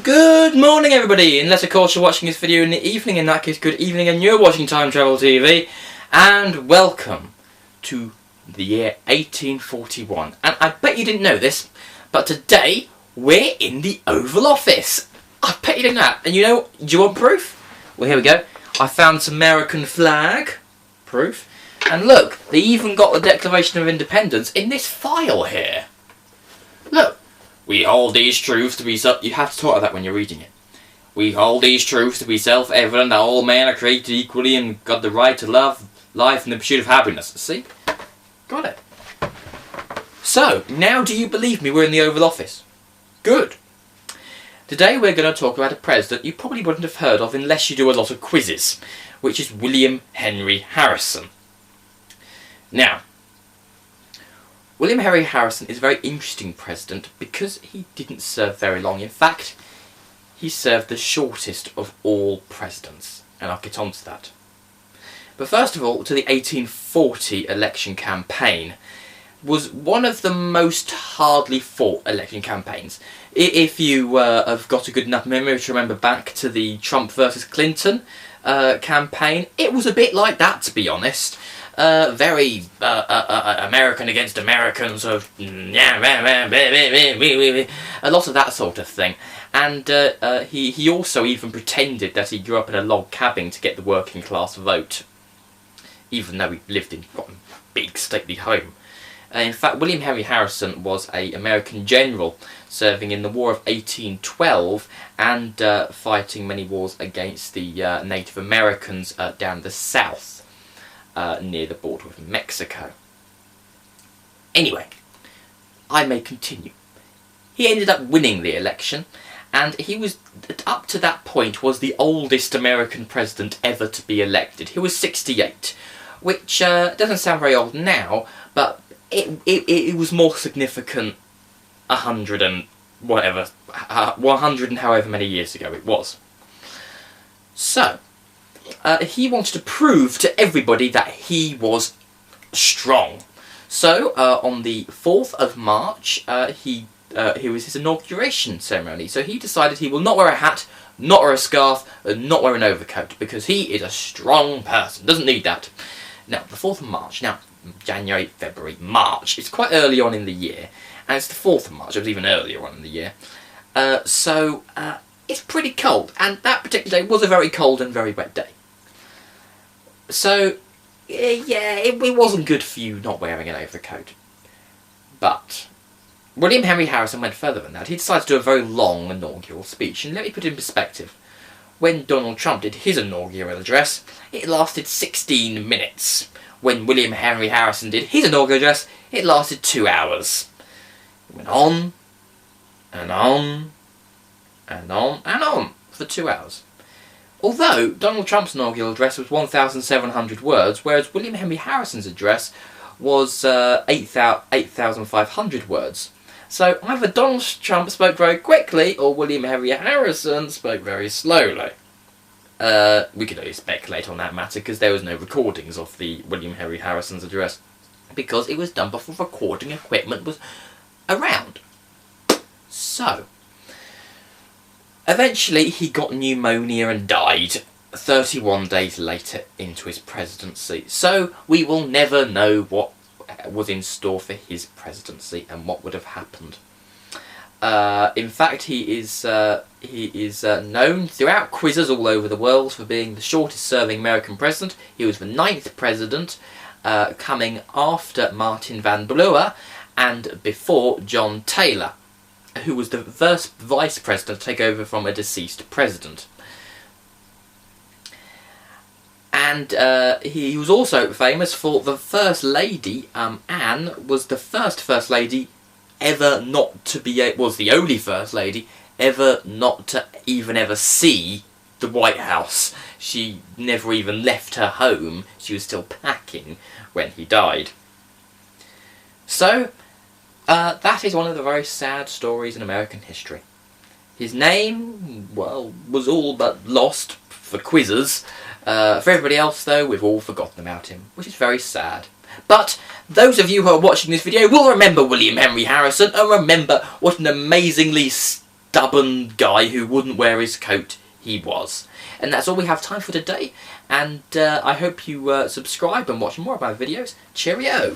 Good morning everybody, unless of course you're watching this video in the evening. In that case, good evening, and you're watching Time Travel TV. And welcome to the year 1841. And I bet you didn't know this, but today we're in the Oval Office. I bet you didn't know that. And you know, do you want proof? Well, here we go. I found some American flag proof. And look, they even got the Declaration of Independence in this file here. Look. We hold these truths to be you have to talk like that when you're reading it. We hold these truths to be self-evident that all men are created equally and got the right to love, life, and the pursuit of happiness. See? Got it. So, now do you believe me we're in the Oval Office? Good. Today we're going to talk about a president you probably wouldn't have heard of unless you do a lot of quizzes, which is William Henry Harrison. Now, William Henry Harrison is a very interesting president because he didn't serve very long. In fact, he served the shortest of all presidents, and I'll get on to that. But first of all, to the 1840 election campaign was one of the most hardly fought election campaigns. If you have got a good enough memory to remember back to the Trump versus Clinton campaign, it was a bit like that, to be honest. Very American against Americans, of a lot of that sort of thing. And he also even pretended that he grew up in a log cabin to get the working class vote, even though he lived in a big stately home. In fact, William Henry Harrison was an American general serving in the War of 1812 and fighting many wars against the Native Americans down the south. Near the border with Mexico. Anyway, I may continue. He ended up winning the election, and he was, up to that point, was the oldest American president ever to be elected. He was 68, which doesn't sound very old now, but it was more significant 100 and whatever, 100 and however many years ago it was. So, he wanted to prove to everybody that he was strong. So, on the 4th of March, here was his inauguration ceremony. So he decided he will not wear a hat, not wear a scarf, and not wear an overcoat, because he is a strong person. Doesn't need that. Now, the 4th of March. Now, January, February, March. It's quite early on in the year, and it's the 4th of March. It was even earlier on in the year. It's pretty cold, and that particular day was a very cold and very wet day. So, yeah, it wasn't good for you not wearing an overcoat. But William Henry Harrison went further than that. He decided to do a very long inaugural speech, and let me put it in perspective. When Donald Trump did his inaugural address, it lasted 16 minutes. When William Henry Harrison did his inaugural address, it lasted 2 hours. It went on, and on, and on, and on, for 2 hours. Although Donald Trump's inaugural address was 1,700 words, whereas William Henry Harrison's address was 8,500 words. So either Donald Trump spoke very quickly, or William Henry Harrison spoke very slowly. We could only speculate on that matter, because there was no recordings of the William Henry Harrison's address, because it was done before recording equipment was around. So, eventually he got pneumonia and died 31 days later into his presidency. So we will never know what was in store for his presidency and what would have happened. In fact, he is known throughout quizzes all over the world for being the shortest serving American president. He was the 9th president, coming after Martin Van Buren and before John Taylor, who was the first vice president to take over from a deceased president. And he was also famous for the First Lady. Anne was the first Lady ever not to be, was the only First Lady ever not to even ever see the White House. She never even left her home. She was still packing when he died. So, that is one of the very sad stories in American history. His name, well, was all but lost for quizzes. For everybody else, though, we've all forgotten about him, which is very sad. But those of you who are watching this video will remember William Henry Harrison and remember what an amazingly stubborn guy who wouldn't wear his coat he was. And that's all we have time for today, and I hope you subscribe and watch more of my videos. Cheerio!